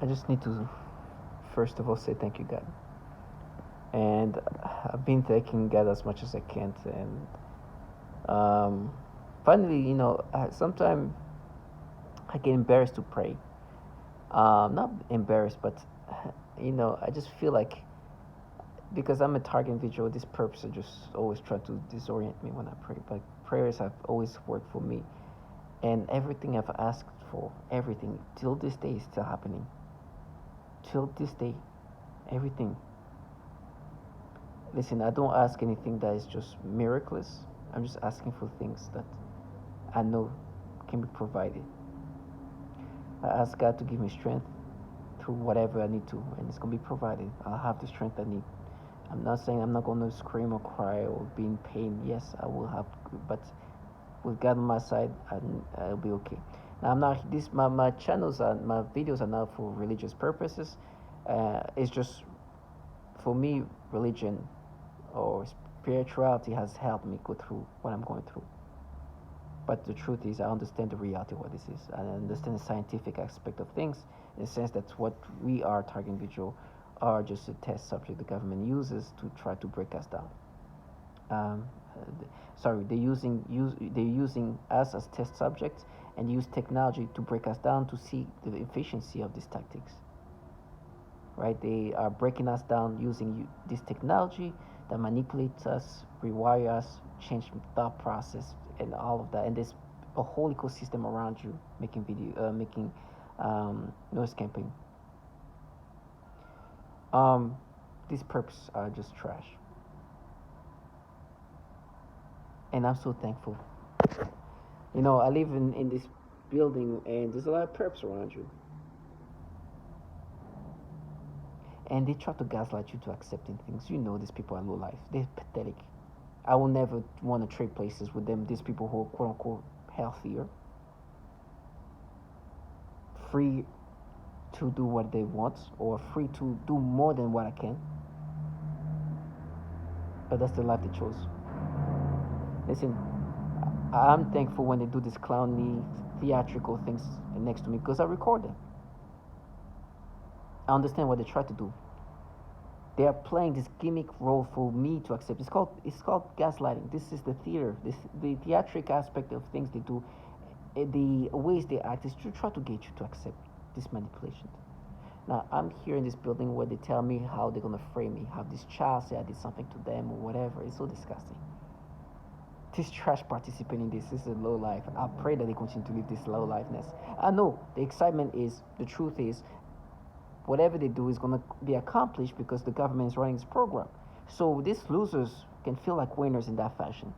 I just need to first of all say thank you, God. And I've been thanking God as much as I can. And um, finally, sometimes I get embarrassed to pray. Not embarrassed, but I just feel like because I'm a target individual, these perps are just always try to disorient me when I pray. But prayers have always worked for me, and everything I've asked for, everything till this day is still happening. Till this day, everything. Listen, I don't ask anything that is just miraculous. I'm just asking for things that I know can be provided. I ask God to give me strength through whatever I need to, and it's gonna be provided. I'll have the strength I need. I'm not saying I'm not gonna scream or cry or be in pain. Yes, I will have, but with God on my side, I'll be okay. Now I'm not. This my channels are my videos are not for religious purposes. It's just for me, religion or spirituality has helped me go through what I'm going through. But the truth is, I understand the reality of what this is. I understand the scientific aspect of things in the sense that what we are, target individual, are just a test subject the government uses to try to break us down. Um, Sorry, they're using us as test subjects and use technology to break us down to see the efficiency of these tactics. Right? They are breaking us down using this technology that manipulates us, rewire us, change thought process, and all of that. And there's a whole ecosystem around you making making noise camping. Um, these perps are just trash, and I'm so thankful. I live in this building, and there's a lot of perps around you, and they try to gaslight you to accepting things. These people are low life. They're pathetic. I will never want to trade places with them. These people who are quote unquote healthier, free to do what they want, or free to do more than what I can. But that's the life they chose. Listen, I'm thankful when they do these clowny, theatrical things next to me because I record them. I understand what they try to do. They are playing this gimmick role for me to accept. It's called gaslighting. This is the theater. The theatric aspect of things they do. The ways they act is to try to get you to accept this manipulation. Now I'm here in this building where they tell me how they're gonna frame me, how this child say I did something to them or whatever. It's so disgusting. This trash participating in this. This is a low life. I pray that they continue to live this low lifeness. I know the excitement is the truth is whatever they do is going to be accomplished because the government is running this program. So these losers can feel like winners in that fashion.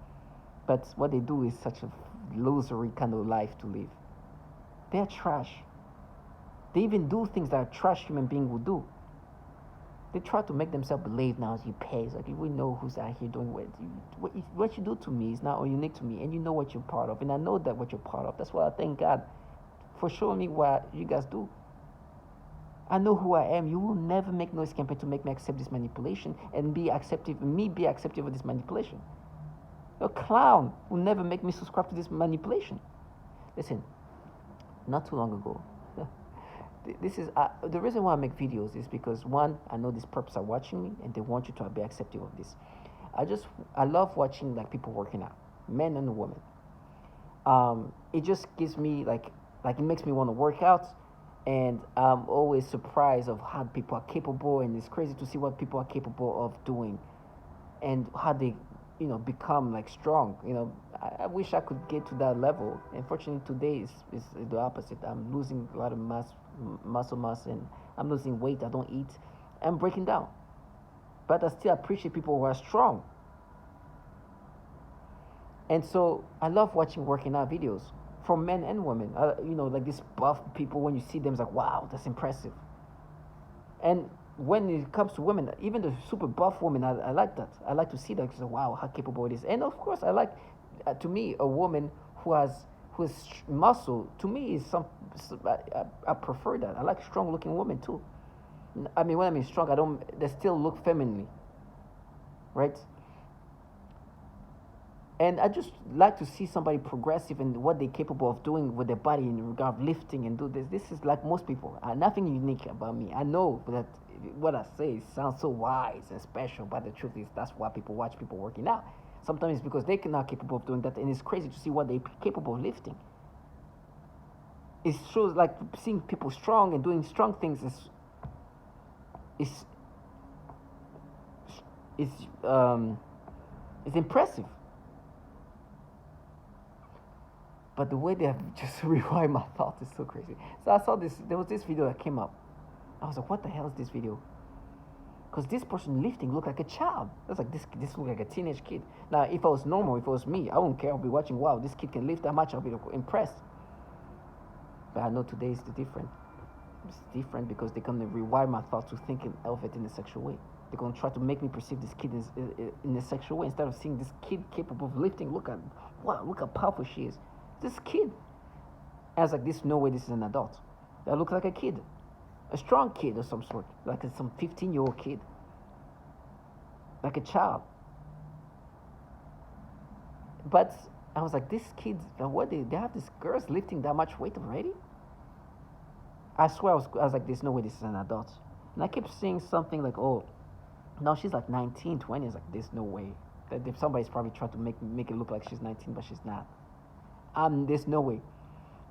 But what they do is such a losery kind of life to live. They're trash. They even do things that a trash human being would do. They try to make themselves believe now you pay. It's like we know who's out here doing what you do to me is not unique to me, and you know what you're part of, and I know that what you're part of. That's why I thank God for showing me what you guys do. I know who I am. You will never make noise campaign to make me accept this manipulation and be acceptive. Me be acceptive of this manipulation. A clown will never make me subscribe to this manipulation. Listen, not too long ago, this is the reason why I make videos is because one, I know these perps are watching me and they want you to be accepting of this. I love watching like people working out, men and women. It just gives me like it makes me want to work out, and I'm always surprised of how people are capable, and it's crazy to see what people are capable of doing, and how they become like strong. I wish I could get to that level. Unfortunately, today is the opposite. I'm losing a lot of muscle mass, and I'm losing weight. I don't eat. I'm breaking down, but I still appreciate people who are strong. And so I love watching working out videos for men and women. Like these buff people. When you see them, it's like, wow, that's impressive. And when it comes to women, even the super buff women, I like that. I like to see that because wow, how capable it is. And of course, I like, to me, a woman who is muscle. To me, is I prefer that. I like strong looking women too. I mean, when I mean strong, I don't. They still look femininely, right? And I just like to see somebody progressive in what they're capable of doing with their body in regard of lifting and do this. This is like most people. Nothing unique about me. I know that what I say sounds so wise and special, but the truth is that's why people watch people working out. Sometimes it's because they're not capable of doing that, and it's crazy to see what they're capable of lifting. It shows like seeing people strong and doing strong things is is is impressive. But the way they have just rewind my thoughts is so crazy. So I saw this. There was this video that came up. I was like, "What the hell is this video?" Because this person lifting looked like a child. I was like, "This looked like a teenage kid." Now, if I was normal, if it was me, I wouldn't care. I'll be watching. Wow, this kid can lift that much. I'll be impressed. But I know today is different. It's different because they're gonna rewire my thoughts to thinking of it in a sexual way. They're gonna try to make me perceive this kid in a sexual way instead of seeing this kid capable of lifting. Look how powerful she is. This kid. I was like, "This no way. This is an adult. That looks like a kid, a strong kid of some sort, like some 15-year-old kid, like a child." But I was like, "These kids, what they have these girls lifting that much weight already?" I swear I was like, "There's no way this is an adult." And I kept saying something like, "Oh, no, she's like 19, 20." It's like, "There's no way." That if somebody's probably trying to make it look like she's 19, but she's not. There's no way.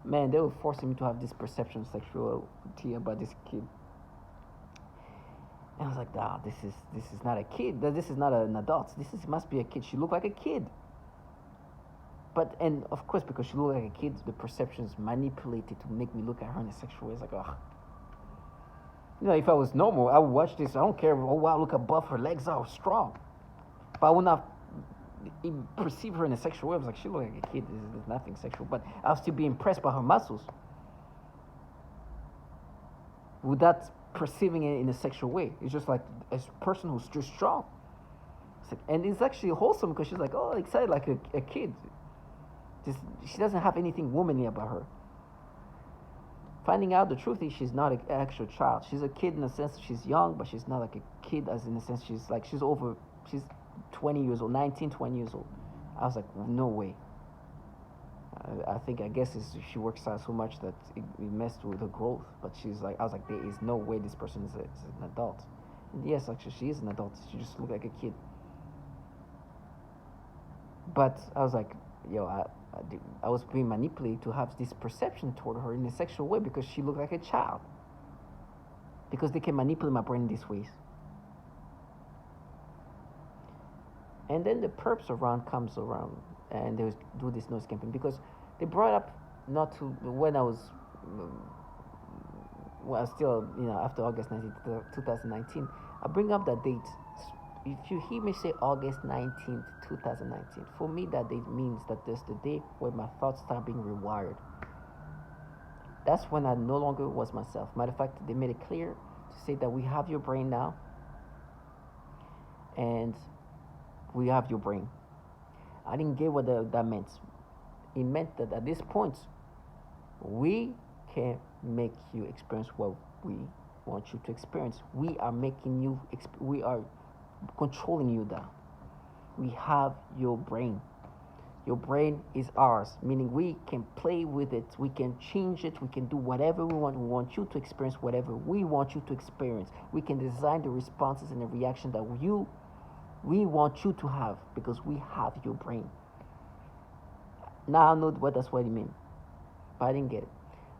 Man, they were forcing me to have this perception of sexuality about this kid. And I was like, "Ah, this is not a kid. This is not an adult. Must be a kid. She looked like a kid." But and of course, because she looked like a kid, the perception is manipulated to make me look at her in a sexual way. It's like, ugh. If I was normal, I would watch this. I don't care. Oh wow, look how buff her legs are, strong. But I would not perceive her in a sexual way. I was like, she looked like a kid. There's nothing sexual. But I'll still be impressed by her muscles without perceiving it in a sexual way. It's just like a person who's just strong. And it's actually wholesome because she's like, oh, excited like a kid. She doesn't have anything womanly about her. Finding out the truth is she's not an actual child. She's a kid in the sense that she's young, but she's not like a kid as in the sense she's 20 years old, 19, 20 years old. I was like, no way. I guess she works out so much that it messed with her growth. But I was like, there is no way this person is an adult. And yes, actually, she is an adult. She just looked like a kid. But I was like, I was being manipulated to have this perception toward her in a sexual way because she looked like a child. Because they can manipulate my brain in these ways. And then the Perps comes around and they do this noise campaign because they brought up when I was still, after August 19th, 2019, I bring up that date. If you hear me say August 19th, 2019, for me that date means that there's the day where my thoughts start being rewired. That's when I no longer was myself. Matter of fact, they made it clear to say that we have your brain now, and we have your brain. I didn't get what that meant. It meant that at this point, we can make you experience what we want you to experience. We are making you, we are controlling you down. We have your brain. Your brain is ours, meaning we can play with it, we can change it, we can do whatever we want. We want you to experience whatever we want you to experience. We can design the responses and the reaction that we want you to have because we have your brain. Now I know that's what it means, but I didn't get it.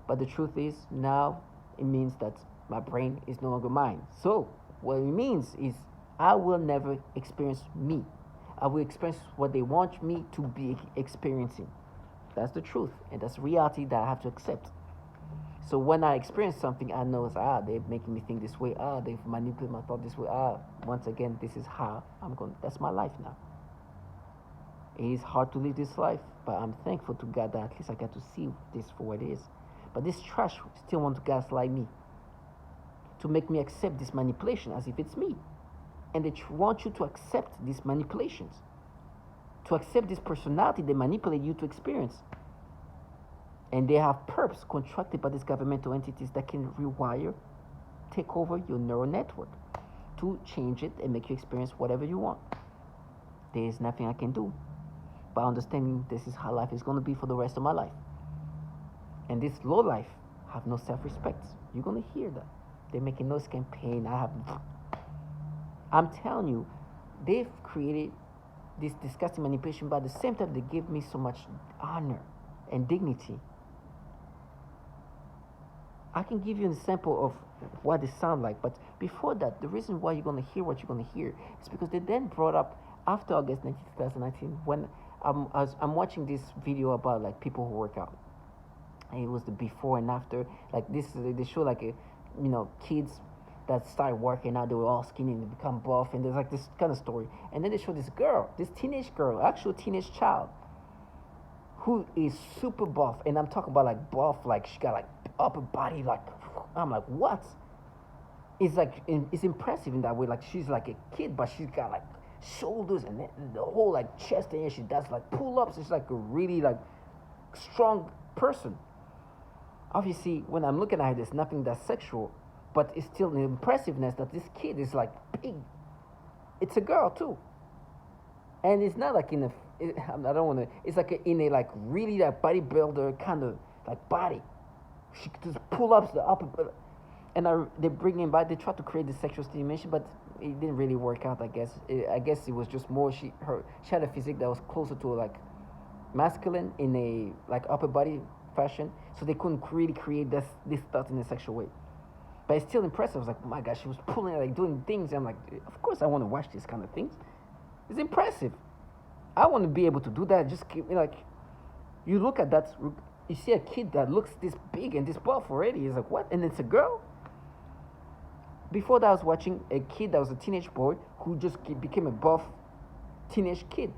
But the truth is, now it means that my brain is no longer mine. So what it means is I will never experience me. I will experience what they want me to be experiencing. That's the truth, and that's reality that I have to accept. So when I experience something, I know they're making me think this way. They've manipulated my thought this way. Once again, this is how I'm going. That's my life now. It is hard to live this life, but I'm thankful to God that at least I got to see this for what it is. But this trash still wants to gaslight me, to make me accept this manipulation as if it's me. And they want you to accept these manipulations, to accept this personality they manipulate you to experience. And they have perps contracted by these governmental entities that can rewire, take over your neural network to change it and make you experience whatever you want. There is nothing I can do. by understanding this is how life is going to be for the rest of my life. And this low life have no self-respect. You're going to hear that. They're making noise campaign. I'm telling you, they've created this disgusting manipulation, but at the same time, they give me so much honor and dignity. I can give you an example of what they sound like, but before that, the reason why you're going to hear what you're going to hear is because they then brought up after August 19, 2019, when I'm watching this video about like people who work out. And it was the before and after. Like this, they show like kids that start working out. They were all skinny and they become buff, and there's like this kind of story. And then they show this girl, this teenage girl, actual teenage child, who is super buff, and I'm talking about like buff, like she got like upper body, like I'm like what? It's like it's impressive in that way. Like she's like a kid, but she's got like shoulders and the whole like chest, and she does like pull-ups. It's like a really like strong person. Obviously, when I'm looking at her, there's nothing that's sexual, but it's still an impressiveness that this kid is like big. It's a girl too, and it's not like in a. I don't want to. It's like in a like really like bodybuilder kind of like body. She just pull ups the upper, and they bring him back. They try to create the sexual stimulation, but it didn't really work out. I guess it was just more she had a physique that was closer to like masculine in a like upper body fashion, so they couldn't really create this thought in a sexual way. But it's still impressive. I was like, oh my gosh, she was pulling like doing things. I'm like, of course I want to watch these kind of things. It's impressive. I want to be able to do that. Just keep like, you look at that, you see a kid that looks this big and this buff already. It's like, what? And it's a girl? Before that, I was watching a kid that was a teenage boy who just became a buff teenage kid.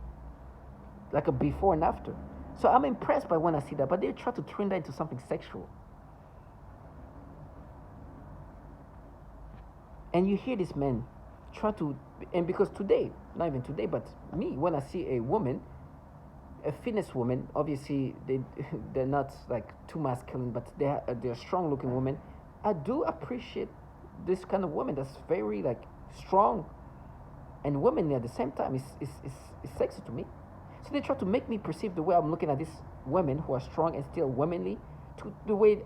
Like a before and after. So I'm impressed by when I see that, but they try to turn that into something sexual. And you hear this man try to, and because today, not even today, but me, when I see a woman, a fitness woman, obviously they're not like too masculine, but they're strong looking women. I do appreciate this kind of woman that's very like strong and womanly at the same time. Is sexy to me. So they try to make me perceive the way I'm looking at these women who are strong and still womanly to the way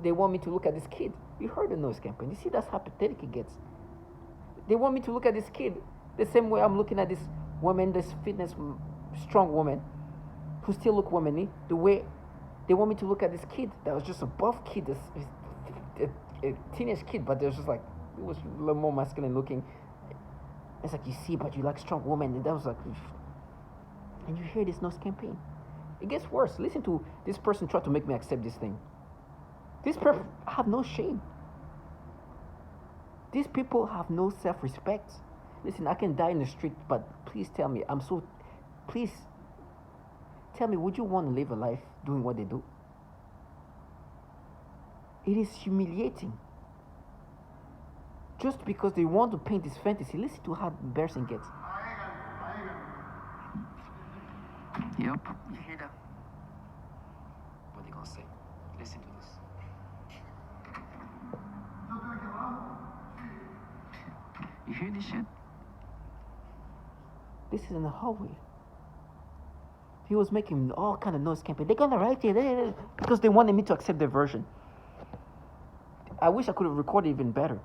they want me to look at this kid. You heard the noise campaign. You see, that's how pathetic it gets. They want me to look at this kid the same way I'm looking at this woman, this fitness strong woman who still look womanly. The way they want me to look at this kid that was just a buff kid, a teenage kid, but there's just like it was a little more masculine looking. It's like, you see, but you like strong woman, and that was like, and you hear this noise campaign. It gets worse. Listen to this person try to make me accept this thing. These people have no shame. These people have no self-respect. Listen, I can die in the street, but please tell me, please tell me, would you want to live a life doing what they do? It is humiliating. Just because they want to paint this fantasy, listen to how embarrassing it gets. Yep. You hear that? What they gonna say? Listen to this. You hear this shit? This is in the hallway. He was making all kind of noise campaign. They're gonna write it because they wanted me to accept their version. I wish I could have recorded even better.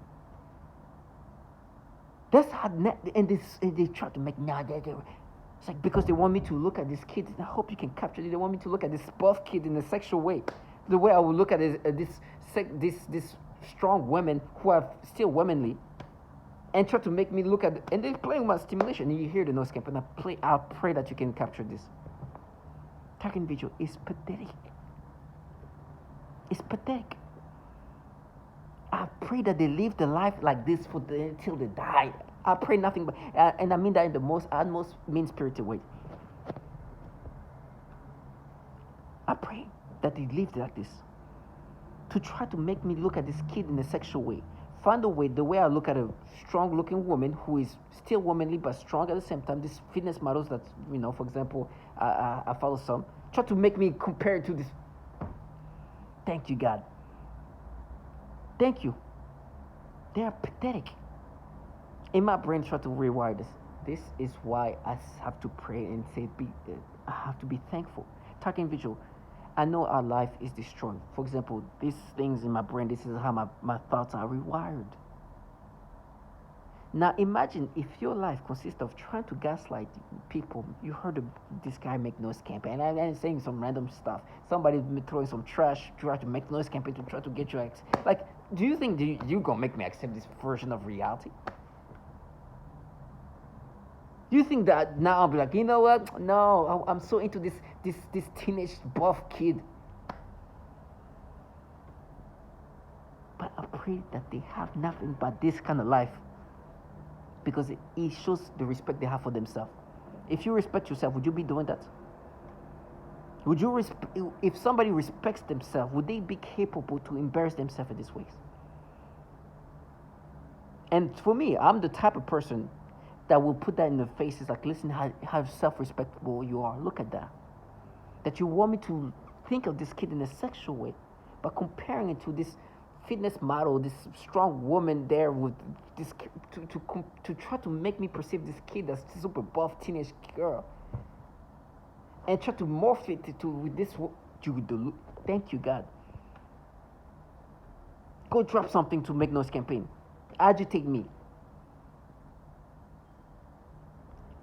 That's how, and they try to make it's like because they want me to look at this kid. I hope you can capture it. They want me to look at this buff kid in a sexual way, the way I would look at this strong women who are still womanly, and try to make me look at. And they're playing with my stimulation. And you hear the noise campaign. I pray that you can capture this. Targeting video is pathetic. It's pathetic. I pray that they live the life like this until they die. I pray nothing but, and I mean that in the most utmost mean-spirited way. I pray that they lived like this. To try to make me look at this kid in a sexual way. Find a way, the way I look at a strong-looking woman who is still womanly but strong at the same time. These fitness models that, for example, I follow some. Try to make me compare it to this. Thank you, God. Thank you. They are pathetic. In my brain, try to rewire this. This is why I have to pray and say, I have to be thankful. Talking visual, I know our life is destroyed. For example, these things in my brain, this is how my thoughts are rewired. Now imagine if your life consists of trying to gaslight people. You heard this guy make noise campaign, and I'm saying some random stuff. Somebody throwing some trash, try to make noise campaign to try to get you ex. Like, do you think you gonna make me accept this version of reality? Do you think that now I'll be like, you know what? No, I'm so into this teenage buff kid. But I pray that they have nothing but this kind of life, because it shows the respect they have for themselves. If you respect yourself, would you be doing that? Would you if somebody respects themselves, would they be capable to embarrass themselves in these ways? And for me, I'm the type of person that will put that in the faces, like, listen, how self-respectable you are. Look at that. That you want me to think of this kid in a sexual way, but comparing it to this fitness model, this strong woman there with this to try to make me perceive this kid as super buff teenage girl, and try to morph it to with this. Thank you, God. Go drop something to make noise campaign. Agitate me.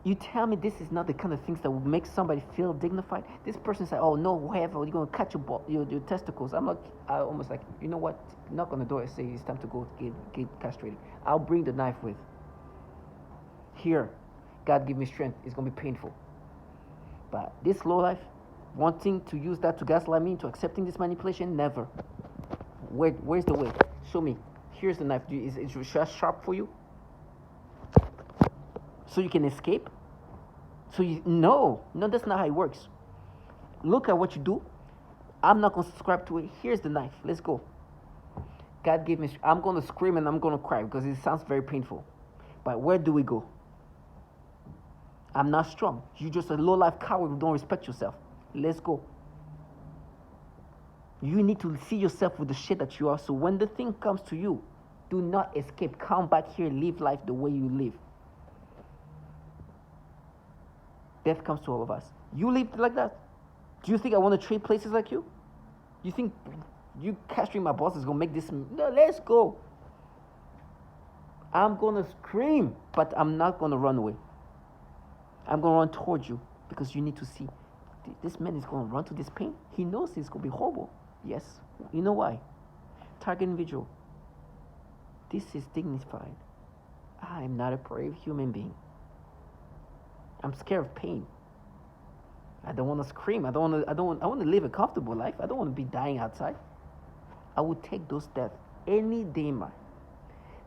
You tell me this is not the kind of things that would make somebody feel dignified. This person said, "Oh no, whatever, you're gonna cut your testicles." I'm like, I almost like, you know what? Knock on the door and say it's time to go get castrated. I'll bring the knife with. Here, God give me strength. It's gonna be painful. But this low life, wanting to use that to gaslight me into accepting this manipulation, never. Where's the way? Show me. Here's the knife. Is it sharp for you? So you can escape? No, that's not how it works. Look at what you do. I'm not going to subscribe to it. Here's the knife. Let's go. God gave me, I'm going to scream and I'm going to cry because it sounds very painful. But where do we go? I'm not strong. You're just a low-life coward who don't respect yourself. Let's go. You need to see yourself with the shit that you are. So when the thing comes to you, do not escape. Come back here, live life the way you live. Death comes to all of us. You live like that? Do you think I want to trade places like you? You think you castrating my boss is going to make this? No, let's go. I'm going to scream, but I'm not going to run away. I'm going to run towards you because you need to see. This man is going to run to this pain. He knows it's going to be horrible. Yes. You know why? Target individual. This is dignified. I am not a brave human being. I'm scared of pain. I don't want to scream. I want to live a comfortable life. I don't want to be dying outside. I would take those deaths any day in mind.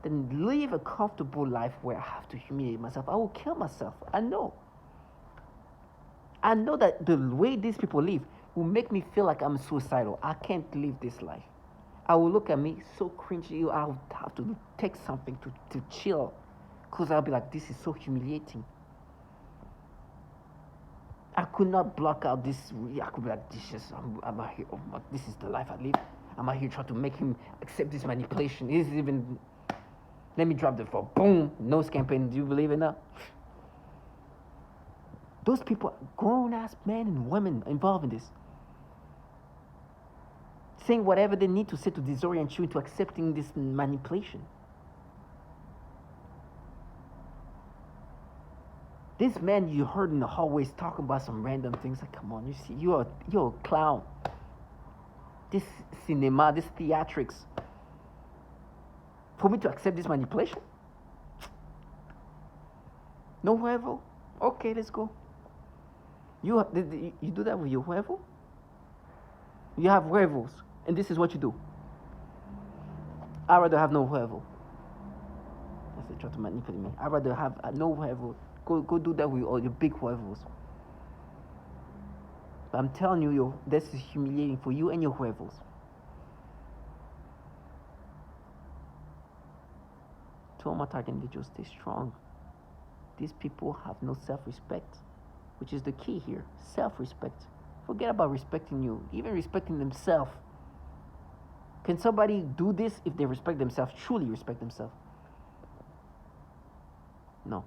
Then live a comfortable life where I have to humiliate myself. I will kill myself. I know that the way these people live will make me feel like I'm suicidal. I can't live this life. I will look at me so cringy. I'll have to take something to chill. Because I'll be like, this is so humiliating. I could not block out this. I could be like, I'm out here. Oh my, this is the life I live. I'm out here trying to make him accept this manipulation. This is even. Let me drop the phone. Boom. Nose campaign. Do you believe in that? Those people, grown ass men and women involved in this, saying whatever they need to say to disorient you into accepting this manipulation. This man you heard in the hallways talking about some random things. Like, come on, you see, you're a clown. This cinema, this theatrics. For me to accept this manipulation? No huevo? Okay, let's go. You do that with your huevo? You have huevos, and this is what you do. I'd rather have no huevo. If they try to manipulate me, I'd rather have no huevo. Go do that with all your big huevos. But I'm telling you, this is humiliating for you and your huevos. To all my target individuals, stay strong. These people have no self-respect, which is the key here. Self-respect. Forget about respecting you, even respecting themselves. Can somebody do this if they respect themselves, truly respect themselves? No.